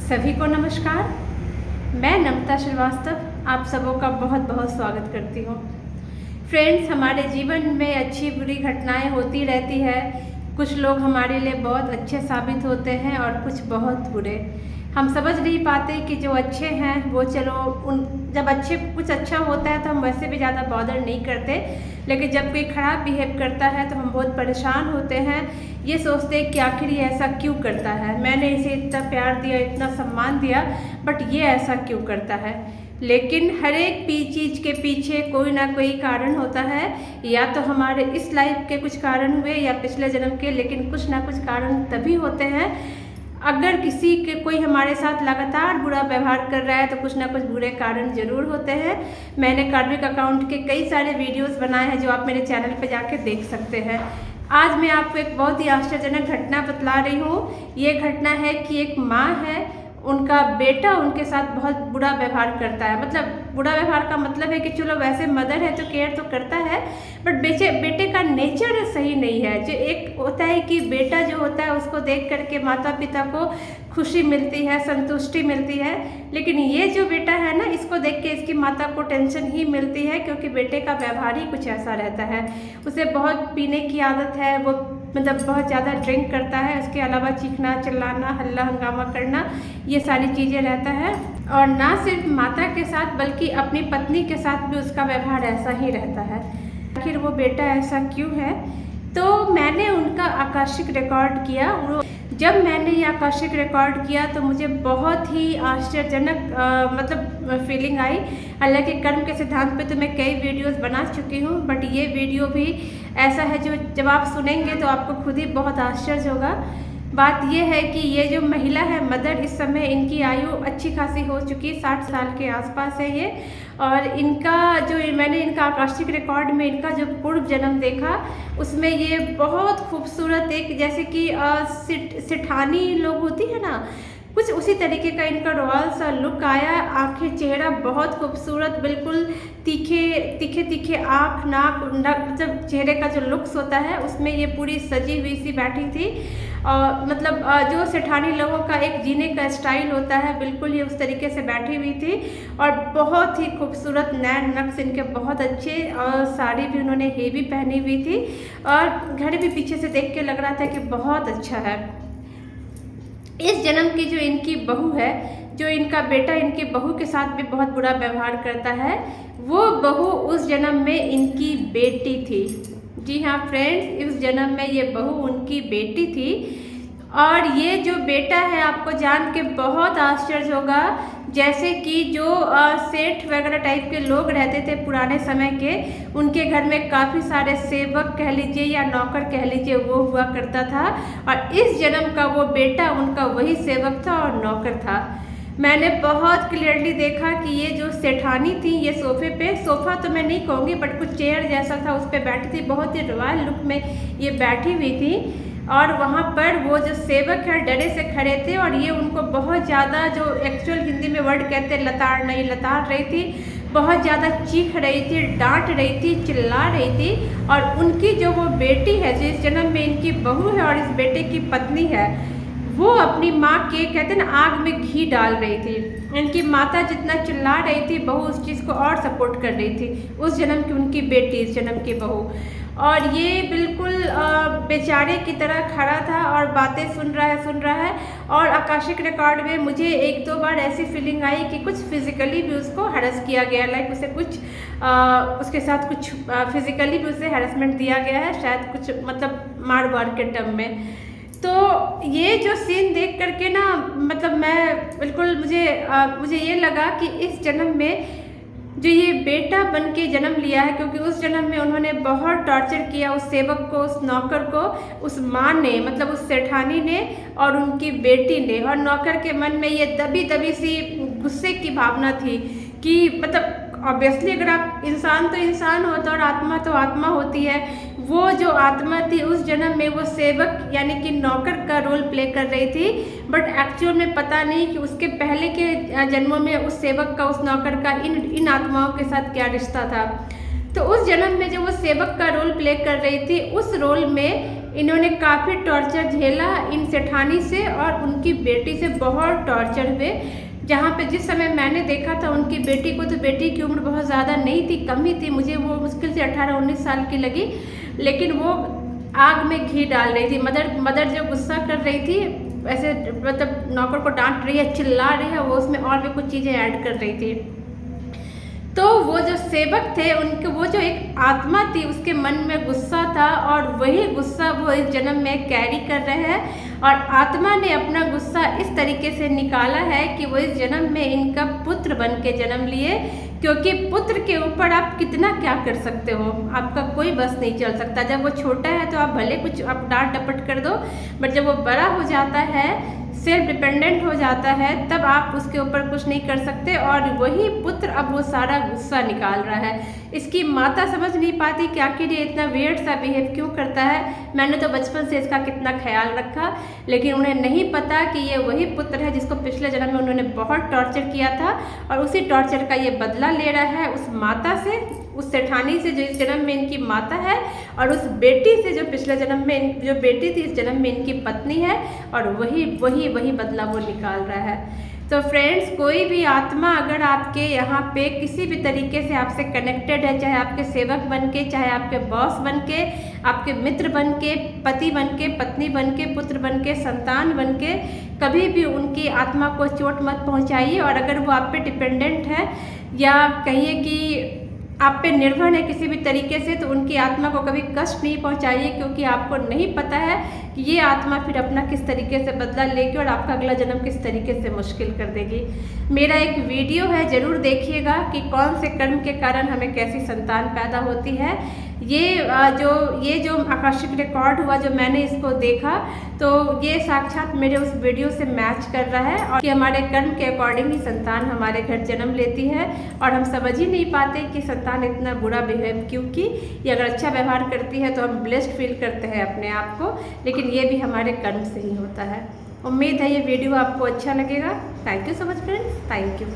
सभी को नमस्कार। मैं नम्रता श्रीवास्तव आप सबों का बहुत बहुत स्वागत करती हूँ। फ्रेंड्स, हमारे जीवन में अच्छी बुरी घटनाएं होती रहती है। कुछ लोग हमारे लिए बहुत अच्छे साबित होते हैं और कुछ बहुत बुरे। हम समझ नहीं पाते कि जो अच्छे हैं वो जब कुछ अच्छा होता है तो हम वैसे भी ज़्यादा बॉदर नहीं करते, लेकिन जब कोई ख़राब बिहेव करता है तो हम बहुत परेशान होते हैं। ये सोचते हैं कि आखिर ये ऐसा क्यों करता है, मैंने इसे इतना प्यार दिया, इतना सम्मान दिया, बट ये ऐसा क्यों करता है। लेकिन हर एक चीज़ के पीछे कोई ना कोई कारण होता है। या तो हमारे इस लाइफ के कुछ कारण हुए या पिछले जन्म के, लेकिन कुछ ना कुछ कारण तभी होते हैं। अगर कोई हमारे साथ लगातार बुरा व्यवहार कर रहा है तो कुछ ना कुछ बुरे कारण जरूर होते हैं। मैंने कार्मिक अकाउंट के कई सारे वीडियोस बनाए हैं जो आप मेरे चैनल पर जाके देख सकते हैं। आज मैं आपको एक बहुत ही आश्चर्यजनक घटना बतला रही हूँ। ये घटना है कि एक माँ है, उनका बेटा उनके साथ बहुत बुरा व्यवहार करता है। मतलब बुरा व्यवहार का मतलब है कि चलो वैसे मदर है तो केयर तो करता है, बट बेटे का नेचर सही नहीं है। जो एक होता है कि बेटा जो होता है उसको देख करके माता पिता को खुशी मिलती है, संतुष्टि मिलती है, लेकिन ये जो बेटा है ना, इसको देख के इसकी माता को टेंशन ही मिलती है, क्योंकि बेटे का व्यवहार ही कुछ ऐसा रहता है। उसे बहुत पीने की आदत है, वो बहुत ज़्यादा ड्रिंक करता है। उसके अलावा चीखना, चिल्लाना, हल्ला हंगामा करना, ये सारी चीज़ें रहता है। और ना सिर्फ माता के साथ बल्कि अपनी पत्नी के साथ भी उसका व्यवहार ऐसा ही रहता है। आखिर वो बेटा ऐसा क्यों है? तो मैंने उनका आकाशिक रिकॉर्ड किया। जब मैंने ये आकाशिक रिकॉर्ड किया तो मुझे बहुत ही आश्चर्यजनक फीलिंग आई। हालांकि कर्म के सिद्धांत पे तो मैं कई वीडियोस बना चुकी हूँ, बट ये वीडियो भी ऐसा है जो जब आप सुनेंगे तो आपको खुद ही बहुत आश्चर्य होगा। बात यह है कि ये जो महिला है मदर, इस समय इनकी आयु अच्छी खासी हो चुकी है, 60 साल के आसपास है ये। और मैंने इनका आकाशिक रिकॉर्ड में इनका जो पूर्व जन्म देखा, उसमें ये बहुत खूबसूरत, एक जैसे कि सिठानी लोग होती है ना, कुछ उसी तरीके का इनका रॉयल सा लुक आया। आंखें, चेहरा बहुत खूबसूरत, बिल्कुल तीखे आँख, नाक, मतलब चेहरे का जो लुक्स होता है उसमें ये पूरी सजी हुई सी बैठी थी। और जो सेठानी लोगों का एक जीने का स्टाइल होता है, बिल्कुल ये उस तरीके से बैठी हुई थी। और बहुत ही खूबसूरत नैन नक्श इनके बहुत अच्छे, और साड़ी भी उन्होंने हेवी पहनी हुई थी, और घड़ी भी पीछे से देख के लग रहा था कि बहुत अच्छा है। इस जन्म की जो इनकी बहू है, जो इनका बेटा इनकी बहू के साथ भी बहुत बुरा व्यवहार करता है, वो बहू उस जन्म में इनकी बेटी थी। जी हाँ फ्रेंड्स, इस जन्म में ये बहू उनकी बेटी थी। और ये जो बेटा है, आपको जान के बहुत आश्चर्य होगा, जैसे कि जो सेठ वगैरह टाइप के लोग रहते थे पुराने समय के, उनके घर में काफ़ी सारे सेवक कह लीजिए या नौकर कह लीजिए, वो हुआ करता था। और इस जन्म का वो बेटा उनका वही सेवक था और नौकर था। मैंने बहुत क्लियरली देखा कि ये जो सेठानी थी, ये सोफ़ा तो मैं नहीं कहूँगी, बट कुछ चेयर जैसा था, उस पर बैठी थी। बहुत ही रॉयल लुक में ये बैठी हुई थी। और वहाँ पर वो जो सेवक है डरे से खड़े थे, और ये उनको बहुत ज़्यादा, जो एक्चुअल हिंदी में वर्ड कहते हैं लताड़ रही थी, बहुत ज़्यादा चीख रही थी, डांट रही थी, चिल्ला रही थी। और उनकी जो वो बेटी है, जो इस जन्म में इनकी बहू है और इस बेटे की पत्नी है, वो अपनी माँ के, कहते हैं ना, आग में घी डाल रही थी। इनकी माता जितना चिल्ला रही थी, बहू उस चीज़ को और सपोर्ट कर रही थी। उस जन्म की उनकी बेटी, इस जन्म की बहू। और ये बिल्कुल बेचारे की तरह खड़ा था और बातें सुन रहा है। और आकाशिक रिकॉर्ड में मुझे 1-2 बार ऐसी फीलिंग आई कि कुछ फिजिकली भी उसको हरस किया गया, लाइक उसे कुछ उसके साथ कुछ फिजिकली भी उसे हरसमेंट दिया गया है, शायद कुछ मतलब मार के टर्म में। तो ये जो सीन देख करके ना, मतलब मैं बिल्कुल मुझे ये लगा कि इस जन्म में जो ये बेटा बन के जन्म लिया है, क्योंकि उस जन्म में उन्होंने बहुत टॉर्चर किया उस सेवक को, उस नौकर को, उस माँ ने, मतलब उस सेठानी ने और उनकी बेटी ने। और नौकर के मन में ये दबी सी गुस्से की भावना थी कि मतलब ऑब्वियसली अगर आप इंसान तो इंसान होता और आत्मा तो आत्मा होती है। वो जो आत्मा थी उस जन्म में वो सेवक यानी कि नौकर का रोल प्ले कर रही थी, बट एक्चुअल में पता नहीं कि उसके पहले के जन्मों में उस सेवक का, उस नौकर का इन आत्माओं के साथ क्या रिश्ता था। तो उस जन्म में जो वो सेवक का रोल प्ले कर रही थी, उस रोल में इन्होंने काफ़ी टॉर्चर झेला इन सेठानी से, और उनकी बेटी से बहुत टॉर्चर हुए। जहाँ पे जिस समय मैंने देखा था उनकी बेटी को, तो बेटी की उम्र बहुत ज़्यादा नहीं थी, कम ही थी, मुझे वो मुश्किल से 18-19 साल की लगी, लेकिन वो आग में घी डाल रही थी। मदर जो गुस्सा कर रही थी, ऐसे मतलब नौकर को डांट रही है, चिल्ला रही है, वो उसमें और भी कुछ चीज़ें ऐड कर रही थी। तो वो जो सेवक थे उनके, वो जो एक आत्मा थी उसके मन में गुस्सा था, और वही गुस्सा वो इस जन्म में कैरी कर रहे हैं, और आत्मा ने अपना गुस्सा इस तरीके से निकाला है कि वो इस जन्म में इनका पुत्र बन के जन्म लिए। क्योंकि पुत्र के ऊपर आप कितना क्या कर सकते हो, आपका कोई बस नहीं चल सकता। जब वो छोटा है तो आप भले कुछ आप डांट डपट कर दो, बट जब वो बड़ा हो जाता है, सेल्फ डिपेंडेंट हो जाता है, तब आप उसके ऊपर कुछ नहीं कर सकते। और वही पुत्र अब वो सारा गुस्सा निकाल रहा है। इसकी माता समझ नहीं पाती कि आखिर ये इतना वियर्ड सा बिहेव क्यों करता है। मैंने तो बचपन से इसका कितना ख्याल रखा, लेकिन उन्हें नहीं पता कि ये वही पुत्र है जिसको पिछले जन्म में उन्होंने बहुत टॉर्चर किया था, और उसी टॉर्चर का ये बदला ले रहा है उस माता से, उस सेठानी से जो इस जन्म में इनकी माता है, और उस बेटी से जो पिछले जन्म में जो बेटी थी इस जन्म में इनकी पत्नी है, और वही बदला वो निकाल रहा है। तो फ्रेंड्स, कोई भी आत्मा अगर आपके यहाँ पे किसी भी तरीके से आपसे कनेक्टेड है, चाहे आपके सेवक बन के, चाहे आपके बॉस बन के, आपके मित्र बन के, पति बन के, पत्नी बन के, पुत्र बन के, संतान बन के, कभी भी उनकी आत्मा को चोट मत पहुँचाइए। और अगर वो आप पे डिपेंडेंट है, या कहिए कि आप पे निर्भर है किसी भी तरीके से, तो उनकी आत्मा को कभी कष्ट नहीं पहुंचाइए, क्योंकि आपको नहीं पता है कि ये आत्मा फिर अपना किस तरीके से बदला लेगी और आपका अगला जन्म किस तरीके से मुश्किल कर देगी। मेरा एक वीडियो है, ज़रूर देखिएगा कि कौन से कर्म के कारण हमें कैसी संतान पैदा होती है। ये जो आकाशिक रिकॉर्ड हुआ, जो मैंने इसको देखा, तो ये साक्षात मेरे उस वीडियो से मैच कर रहा है, और कि हमारे कर्म के अकॉर्डिंग ही संतान हमारे घर जन्म लेती है, और हम समझ ही नहीं पाते कि संतान इतना बुरा बिहेव क्यों की। ये अगर अच्छा व्यवहार करती है तो हम ब्लेस्ड फील करते हैं अपने आप को, लेकिन ये भी हमारे कर्म से ही होता है। उम्मीद है ये वीडियो आपको अच्छा लगेगा। Thank you so much friends, thank you.